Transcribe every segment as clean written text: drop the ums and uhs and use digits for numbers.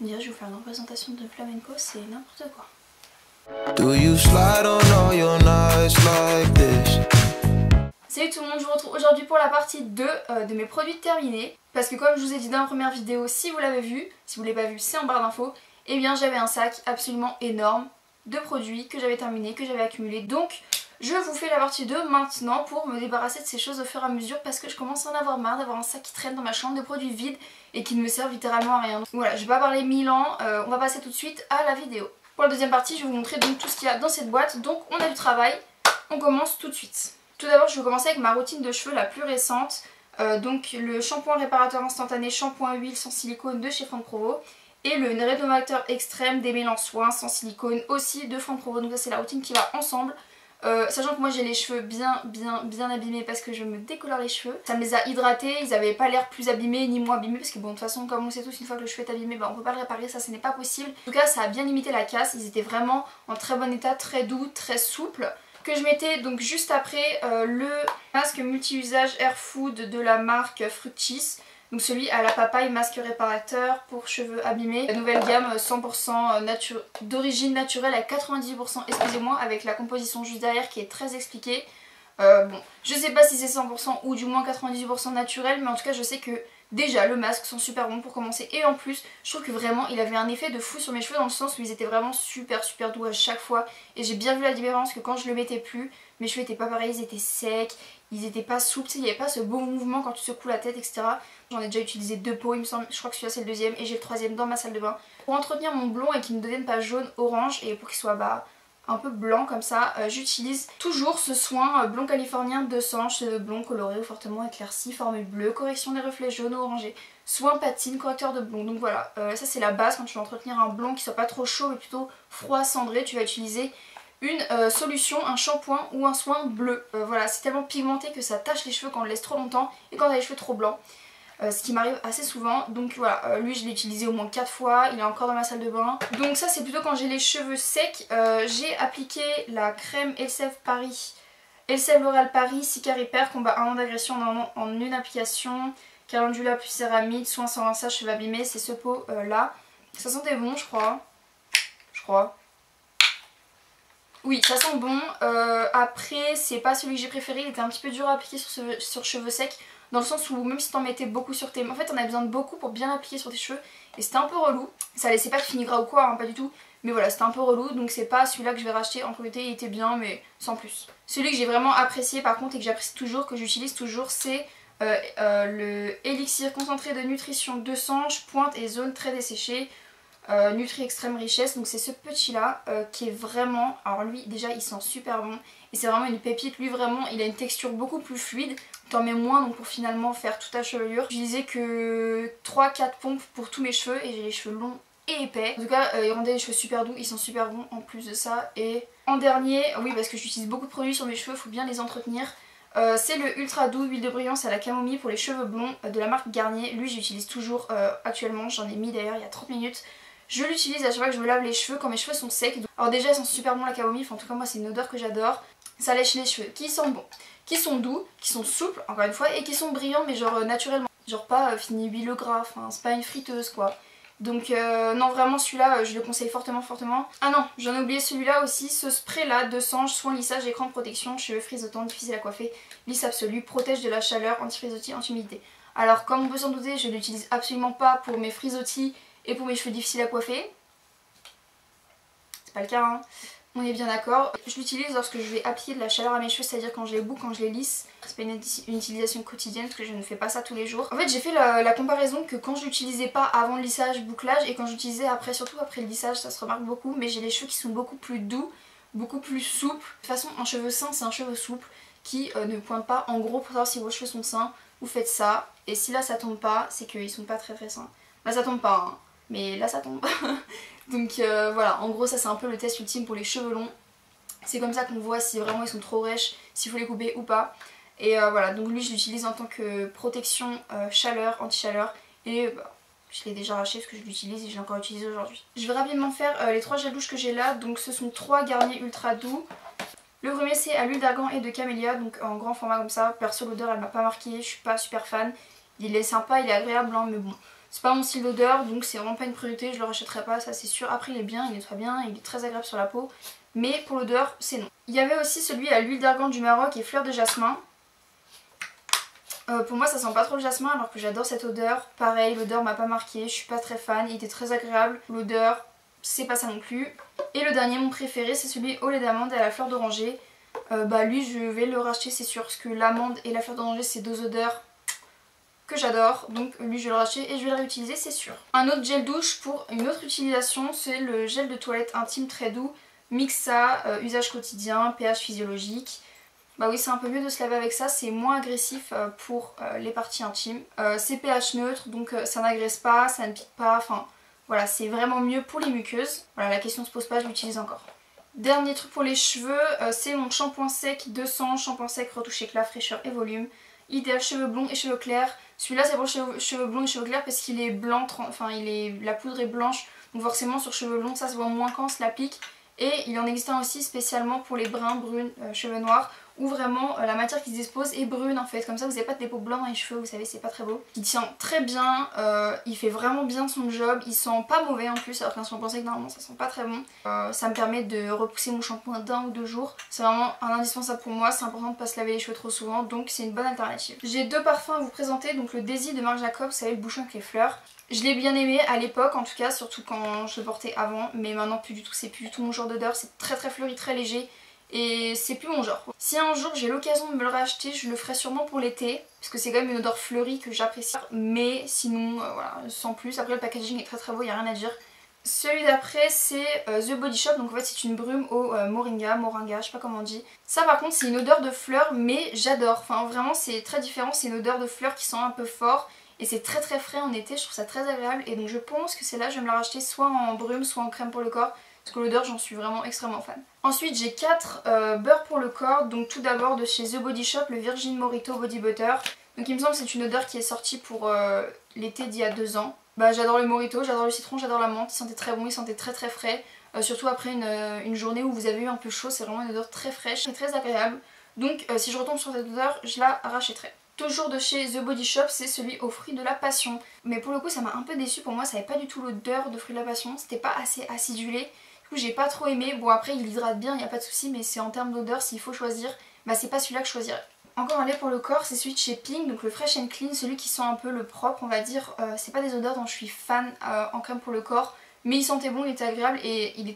On dirait que je vais vous faire une représentation de flamenco, c'est n'importe quoi. Salut tout le monde, je vous retrouve aujourd'hui pour la partie 2 de mes produits terminés. Parce que comme je vous ai dit dans la première vidéo, si vous l'avez vu, si vous ne l'avez pas vu, c'est en barre d'infos. Et bien j'avais un sac absolument énorme de produits que j'avais terminés, que j'avais accumulés. Donc je vous fais la partie 2 maintenant pour me débarrasser de ces choses au fur et à mesure. Parce que je commence à en avoir marre d'avoir un sac qui traîne dans ma chambre de produits vides et qui ne me servent littéralement à rien. Donc voilà, je vais pas parler 1000 ans, on va passer tout de suite à la vidéo. Pour la deuxième partie, je vais vous montrer donc tout ce qu'il y a dans cette boîte. Donc on a du travail, on commence tout de suite. Tout d'abord, je vais commencer avec ma routine de cheveux la plus récente. Donc le shampoing réparateur instantané, shampoing huile sans silicone de chez Franck Provo. Et le rénovateur extrême démêlant soin sans silicone aussi de Franck Provo. Donc ça c'est la routine qui va ensemble. Sachant que moi j'ai les cheveux bien abîmés parce que je me décolore les cheveux. Ça me les a hydratés, ils n'avaient pas l'air plus abîmés ni moins abîmés parce que bon de toute façon comme on sait tous, une fois que le cheveu est abîmé on peut pas le réparer, ça ce n'est pas possible. En tout cas ça a bien limité la casse, ils étaient vraiment en très bon état, très doux, très souples. Que je mettais donc juste après le masque multi-usage Air Food de la marque Fructis. Donc celui à la papaye, masque réparateur pour cheveux abîmés. La nouvelle gamme 100% d'origine naturelle à 98%, excusez-moi, avec la composition juste derrière qui est très expliquée. Bon, je sais pas si c'est 100% ou du moins 98% naturel, mais en tout cas je sais que déjà le masque sont super bons pour commencer. Et en plus, je trouve que vraiment il avait un effet de fou sur mes cheveux dans le sens où ils étaient vraiment super doux à chaque fois. Et j'ai bien vu la différence que quand je le mettais plus, mes cheveux étaient pas pareils, ils étaient secs, ils étaient pas souples, il n'y avait pas ce beau mouvement quand tu secoues la tête, etc. J'en ai déjà utilisé 2 pots, il me semble, je crois que celui-là c'est le deuxième et j'ai le troisième dans ma salle de bain. Pour entretenir mon blond et qu'il ne devienne pas jaune, orange et pour qu'il soit un peu blanc comme ça, j'utilise toujours ce soin blond californien 200, cheveux blonds colorés ou fortement éclaircis, formule bleue, correction des reflets jaunes ou orangés, soin patine, correcteur de blond. Donc voilà, ça c'est la base quand tu veux entretenir un blond qui soit pas trop chaud mais plutôt froid cendré, tu vas utiliser une solution, un shampoing ou un soin bleu. Voilà, c'est tellement pigmenté que ça tache les cheveux quand on le laisse trop longtemps et quand on a les cheveux trop blancs. Ce qui m'arrive assez souvent. Donc voilà, lui je l'ai utilisé au moins 4 fois, il est encore dans ma salle de bain. Donc ça c'est plutôt quand j'ai les cheveux secs. J'ai appliqué la crème Elseve Paris, Elseve L'Oréal Paris, Cica Repair, combat 1 an d'agression en une application, calendula plus céramide, soin sans rinçage, cheveux abîmés, c'est ce pot là. Ça sentait bon je crois. Oui, ça sent bon. Après, c'est pas celui que j'ai préféré. Il était un petit peu dur à appliquer sur cheveux secs. Dans le sens où même si t'en mettais beaucoup sur tes... En fait, on a besoin de beaucoup pour bien appliquer sur tes cheveux. Et c'était un peu relou. Ça laissait pas de fini gras ou quoi, hein, pas du tout. Mais voilà, c'était un peu relou. Donc c'est pas celui-là que je vais racheter. En priorité, il était bien, mais sans plus. Celui que j'ai vraiment apprécié par contre et que j'apprécie toujours, que j'utilise toujours, c'est le élixir concentré de nutrition 200, pointe et zone très desséchée. Nutri Extrême Richesse, donc c'est ce petit là qui est vraiment, alors lui déjà il sent super bon et c'est vraiment une pépite. Lui vraiment il a une texture beaucoup plus fluide, t'en mets moins donc pour finalement faire toute ta chevelure. J'utilisais que 3-4 pompes pour tous mes cheveux et j'ai les cheveux longs et épais. En tout cas ils rendaient les cheveux super doux, ils sont super bons en plus de ça. Et en dernier, oui parce que j'utilise beaucoup de produits sur mes cheveux, faut bien les entretenir. C'est le ultra doux huile de brillance à la camomille pour les cheveux blonds de la marque Garnier. Lui j'utilise toujours actuellement, j'en ai mis d'ailleurs il y a 30 minutes. Je l'utilise à chaque fois que je me lave les cheveux quand mes cheveux sont secs. Alors déjà elles sont super bons la camomille, enfin, en tout cas moi c'est une odeur que j'adore. Ça lèche les cheveux, qui sentent bon, qui sont doux, qui sont souples encore une fois et qui sont brillants mais genre naturellement. Genre pas fini huileux gras, enfin c'est pas une friteuse quoi. Donc non vraiment celui-là je le conseille fortement. Ah non, j'en ai oublié celui-là aussi, ce spray là de Sange, soin lissage, écran de protection, cheveux frisotants, difficile à coiffer, lisse absolue, protège de la chaleur, anti-frisottis, anti-humidité. Alors comme on peut s'en douter, je ne l'utilise absolument pas pour mes frisottis et pour mes cheveux difficiles à coiffer. C'est pas le cas hein, on est bien d'accord. Je l'utilise lorsque je vais appliquer de la chaleur à mes cheveux, c'est-à-dire quand je les boucle, quand je les lisse. C'est pas une utilisation quotidienne parce que je ne fais pas ça tous les jours. En fait j'ai fait la comparaison que quand je l'utilisais pas avant le lissage, bouclage et quand j'utilisais après, surtout après le lissage, ça se remarque beaucoup. Mais j'ai les cheveux qui sont beaucoup plus doux, beaucoup plus souples. De toute façon un cheveu sain c'est un cheveu souple qui ne pointe pas. En gros pour savoir si vos cheveux sont sains, vous faites ça. Et si là ça tombe pas, c'est qu'ils sont pas très sains. Là ça tombe pas hein. Mais là ça tombe. Donc voilà, en gros ça c'est un peu le test ultime pour les cheveux longs. C'est comme ça qu'on voit si vraiment ils sont trop rêches, s'il faut les couper ou pas. Et voilà, donc lui je l'utilise en tant que protection chaleur, anti-chaleur. Et je l'ai déjà racheté parce que je l'utilise et je l'ai encore utilisé aujourd'hui. Je vais rapidement faire les 3 gels douche que j'ai là. Donc ce sont 3 Garnier ultra doux. Le premier c'est à l'huile d'argan et de camélia, donc en grand format comme ça. Perso l'odeur elle m'a pas marqué, je suis pas super fan. Il est sympa, il est agréable hein, mais bon. C'est pas mon style d'odeur, donc c'est vraiment pas une priorité, je le rachèterai pas, ça c'est sûr. Après il est bien, il nettoie bien, il est très agréable sur la peau, mais pour l'odeur c'est non. Il y avait aussi celui à l'huile d'argan du Maroc et fleur de jasmin. Pour moi ça sent pas trop le jasmin alors que j'adore cette odeur. Pareil, l'odeur m'a pas marqué, je suis pas très fan, il était très agréable. L'odeur c'est pas ça non plus. Et le dernier, mon préféré, c'est celui au lait d'amande et à la fleur d'oranger. Lui je vais le racheter c'est sûr, parce que l'amande et la fleur d'oranger c'est deux odeurs que j'adore, donc lui je vais le racheter et je vais le réutiliser c'est sûr. Un autre gel douche pour une autre utilisation, c'est le gel de toilette intime très doux, Mixa, usage quotidien, pH physiologique. Bah oui, c'est un peu mieux de se laver avec ça, c'est moins agressif pour les parties intimes. C'est pH neutre, donc ça n'agresse pas, ça ne pique pas, enfin voilà, c'est vraiment mieux pour les muqueuses. Voilà, la question se pose pas, je l'utilise encore. Dernier truc pour les cheveux, c'est mon shampoing sec 200, shampoing sec retouche éclat, fraîcheur et volume. Idéal cheveux blonds et cheveux clairs. Celui-là c'est pour cheveux blonds et cheveux clairs parce qu'il est blanc, enfin la poudre est blanche, donc forcément sur cheveux blonds ça se voit moins quand on se l'applique. Et il en existe un aussi spécialement pour les bruns, brunes, cheveux noirs, où vraiment la matière qui se dispose est brune en fait, comme ça vous n'avez pas de dépôt blanc dans les cheveux, vous savez c'est pas très beau. Il tient très bien, il fait vraiment bien son job, il sent pas mauvais en plus, alors qu'un shampoing sec normalement ça sent pas très bon. Ça me permet de repousser mon shampoing d'1 ou 2 jours, c'est vraiment un indispensable pour moi, c'est important de pas se laver les cheveux trop souvent, donc c'est une bonne alternative. J'ai deux parfums à vous présenter, donc le Daisy de Marc Jacobs, vous savez le bouchon avec les fleurs. Je l'ai bien aimé à l'époque en tout cas, surtout quand je le portais avant, mais maintenant plus du tout, c'est plus du tout mon genre d'odeur, c'est très fleuri, très léger. Et c'est plus mon genre. Si un jour j'ai l'occasion de me le racheter, je le ferai sûrement pour l'été, parce que c'est quand même une odeur fleurie que j'apprécie. Mais sinon, voilà, sans plus. Après le packaging est très beau, il n'y a rien à dire. Celui d'après c'est The Body Shop, donc en fait c'est une brume au moringa, je sais pas comment on dit. Ça par contre c'est une odeur de fleurs, mais j'adore. Enfin vraiment c'est très différent, c'est une odeur de fleurs qui sent un peu fort. Et c'est très frais en été, je trouve ça très agréable. Et donc je pense que c'est là je vais me la racheter soit en brume, soit en crème pour le corps. Parce que l'odeur j'en suis vraiment extrêmement fan. Ensuite j'ai 4 beurres pour le corps. Donc tout d'abord de chez The Body Shop, le Virgin Morito Body Butter. Donc il me semble que c'est une odeur qui est sortie pour l'été d'il y a 2 ans. Bah j'adore le Morito, j'adore le citron, j'adore la menthe. Il sentait très bon, il sentait très frais. Surtout après une journée où vous avez eu un peu chaud, c'est vraiment une odeur très fraîche et très agréable. Donc si je retombe sur cette odeur, je la rachèterai. Toujours de chez The Body Shop, c'est celui aux fruits de la passion. Mais pour le coup ça m'a un peu déçue, pour moi ça n'avait pas du tout l'odeur de fruits de la passion, c'était pas assez acidulé. Du coup j'ai pas trop aimé, bon après il hydrate bien, il n'y a pas de souci, mais c'est en termes d'odeur, s'il faut choisir, bah c'est pas celui-là que je choisirais. Encore un lait pour le corps, c'est celui de chez Pink, donc le Fresh and Clean, celui qui sent un peu le propre on va dire. C'est pas des odeurs dont je suis fan en crème pour le corps, mais il sentait bon, il était agréable et il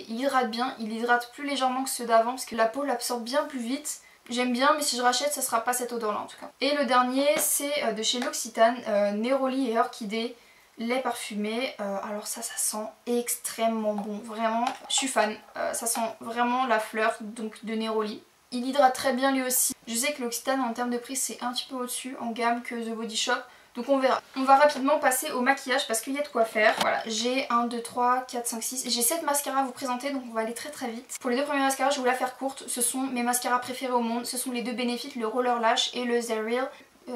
hydrate bien, il hydrate plus légèrement que ceux d'avant parce que la peau l'absorbe bien plus vite. J'aime bien, mais si je rachète ça sera pas cette odeur là en tout cas. Et le dernier c'est de chez L'Occitane, Neroli et Orchidée, lait parfumé. Alors ça sent extrêmement bon, vraiment je suis fan. Ça sent vraiment la fleur donc de Neroli. Il hydrate très bien lui aussi. Je sais que L'Occitane en termes de prix c'est un petit peu au-dessus en gamme que The Body Shop. Donc on verra. On va rapidement passer au maquillage parce qu'il y a de quoi faire. Voilà, j'ai 1, 2, 3, 4, 5, 6. J'ai 7 mascaras à vous présenter donc on va aller très vite. Pour les deux premiers mascaras, je vais vous la faire courte. Ce sont mes mascaras préférés au monde. Ce sont les deux Benefit, le Roller Lash et le The Real.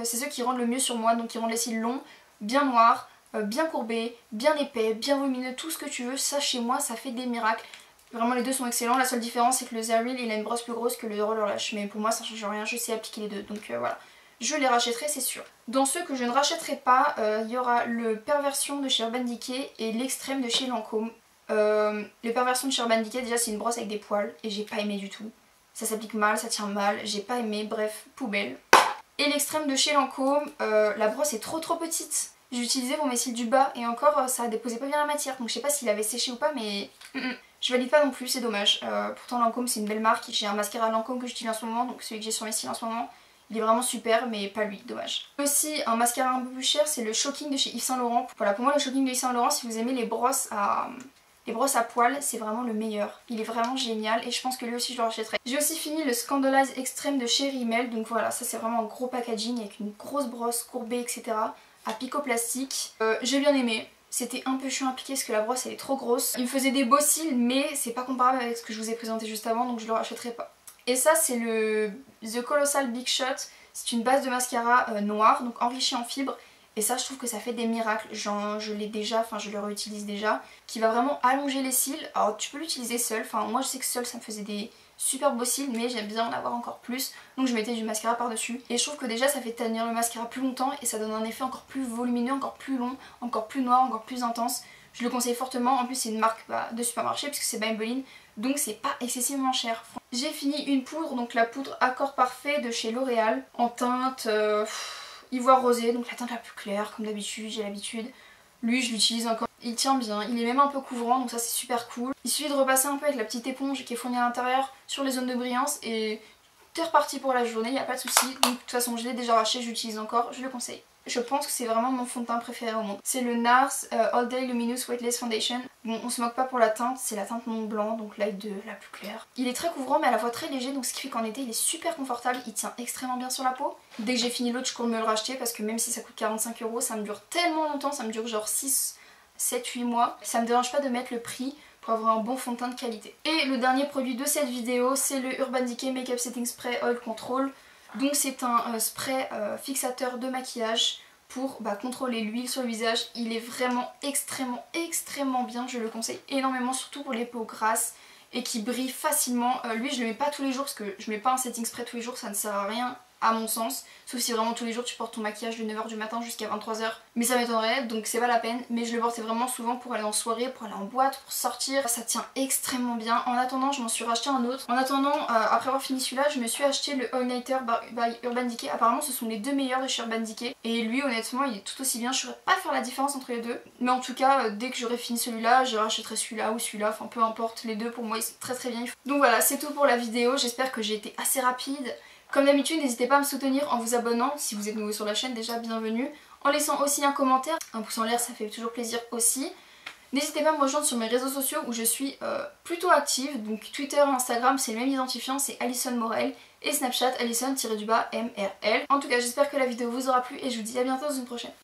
C'est ceux qui rendent le mieux sur moi, donc qui rendent les cils longs, bien noirs, bien courbés, bien épais, bien volumineux, tout ce que tu veux. Ça chez moi, ça fait des miracles. Vraiment les deux sont excellents. La seule différence c'est que le The Real il a une brosse plus grosse que le Roller Lash. Mais pour moi ça change rien, je sais appliquer les deux. Donc voilà. Je les rachèterai c'est sûr. Dans ceux que je ne rachèterai pas, il y aura le Perversion de chez Urban Decay et l'extrême de chez Lancôme. Le Perversion de chez Urban Decay déjà c'est une brosse avec des poils et j'ai pas aimé du tout. Ça s'applique mal, ça tient mal, j'ai pas aimé, bref, poubelle. Et l'extrême de chez Lancôme, la brosse est trop petite. J'ai utilisé pour mes cils du bas et encore ça déposait pas bien la matière. Donc je sais pas s'il avait séché ou pas mais je valide pas non plus, c'est dommage. Pourtant Lancôme c'est une belle marque, j'ai un mascara Lancôme que j'utilise en ce moment, donc celui que j'ai sur mes cils en ce moment. Il est vraiment super mais pas lui, dommage. Aussi un mascara un peu plus cher, c'est le Shocking de chez Yves Saint Laurent. Voilà, pour moi le Shocking de Yves Saint Laurent, si vous aimez les brosses à poils, c'est vraiment le meilleur. Il est vraiment génial et je pense que lui aussi je le rachèterai. J'ai aussi fini le Scandalize Extreme de chez Rimmel. Donc voilà, ça c'est vraiment un gros packaging avec une grosse brosse courbée etc. à picot plastique. J'ai bien aimé. C'était un peu chiant à appliquer parce que la brosse elle est trop grosse. Il me faisait des beaux cils mais c'est pas comparable avec ce que je vous ai présenté juste avant donc je le rachèterai pas. Et ça c'est le The Colossal Big Shot, c'est une base de mascara noire, donc enrichie en fibres. Et ça je trouve que ça fait des miracles, genre je l'ai déjà, enfin je le réutilise déjà, qui va vraiment allonger les cils. Alors tu peux l'utiliser seul, enfin moi je sais que seul ça me faisait super beau cils, mais j'aime bien en avoir encore plus, donc je mettais du mascara par dessus et je trouve que déjà ça fait tenir le mascara plus longtemps et ça donne un effet encore plus volumineux, encore plus long, encore plus noir, encore plus intense. Je le conseille fortement, en plus c'est une marque de supermarché puisque c'est Maybelline, donc c'est pas excessivement cher. J'ai fini une poudre, donc la poudre Accord Parfait de chez L'Oréal en teinte ivoire rosé, donc la teinte la plus claire comme d'habitude, j'ai l'habitude. Lui je l'utilise encore, il tient bien, il est même un peu couvrant donc ça c'est super cool. Il suffit de repasser un peu avec la petite éponge qui est fournie à l'intérieur sur les zones de brillance et t'es reparti pour la journée, il n'y a pas de souci. Donc de toute façon je l'ai déjà racheté, j'utilise encore, je le conseille. Je pense que c'est vraiment mon fond de teint préféré au monde. C'est le NARS All Day Luminous Weightless Foundation. Bon, on se moque pas pour la teinte, c'est la teinte Mont Blanc, donc light de la plus claire. Il est très couvrant mais à la fois très léger, donc ce qui fait qu'en été il est super confortable, il tient extrêmement bien sur la peau. Dès que j'ai fini l'autre, je compte me le racheter parce que même si ça coûte 45 €, ça me dure tellement longtemps, ça me dure genre 6, 7, 8 mois. Ça me dérange pas de mettre le prix pour avoir un bon fond de teint de qualité. Et le dernier produit de cette vidéo, c'est le Urban Decay Makeup Setting Spray Oil Control. Donc c'est un spray fixateur de maquillage pour contrôler l'huile sur le visage. Il est vraiment extrêmement bien, je le conseille énormément, surtout pour les peaux grasses et qui brillent facilement. Lui je le mets pas tous les jours parce que je mets pas un setting spray tous les jours, ça ne sert à rien à mon sens, sauf si vraiment tous les jours tu portes ton maquillage de 9 h du matin jusqu'à 23 h, mais ça m'étonnerait donc c'est pas la peine. Mais je le portais vraiment souvent pour aller en soirée, pour aller en boîte, pour sortir, ça tient extrêmement bien. En attendant je m'en suis racheté un autre. En attendant après avoir fini celui-là je me suis acheté le All Nighter by Urban Decay. Apparemment ce sont les deux meilleurs de chez Urban Decay et lui honnêtement il est tout aussi bien. Je saurais pas faire la différence entre les deux, mais en tout cas dès que j'aurai fini celui-là je rachèterai celui-là ou celui-là, enfin peu importe, les deux pour moi ils sont très bien. Donc voilà, c'est tout pour la vidéo, j'espère que j'ai été assez rapide. Comme d'habitude, n'hésitez pas à me soutenir en vous abonnant, si vous êtes nouveau sur la chaîne déjà, bienvenue. En laissant aussi un commentaire, un pouce en l'air ça fait toujours plaisir aussi. N'hésitez pas à me rejoindre sur mes réseaux sociaux où je suis plutôt active, donc Twitter et Instagram c'est le même identifiant, c'est Alison Morel, et Snapchat Alison-MRL. En tout cas j'espère que la vidéo vous aura plu et je vous dis à bientôt dans une prochaine.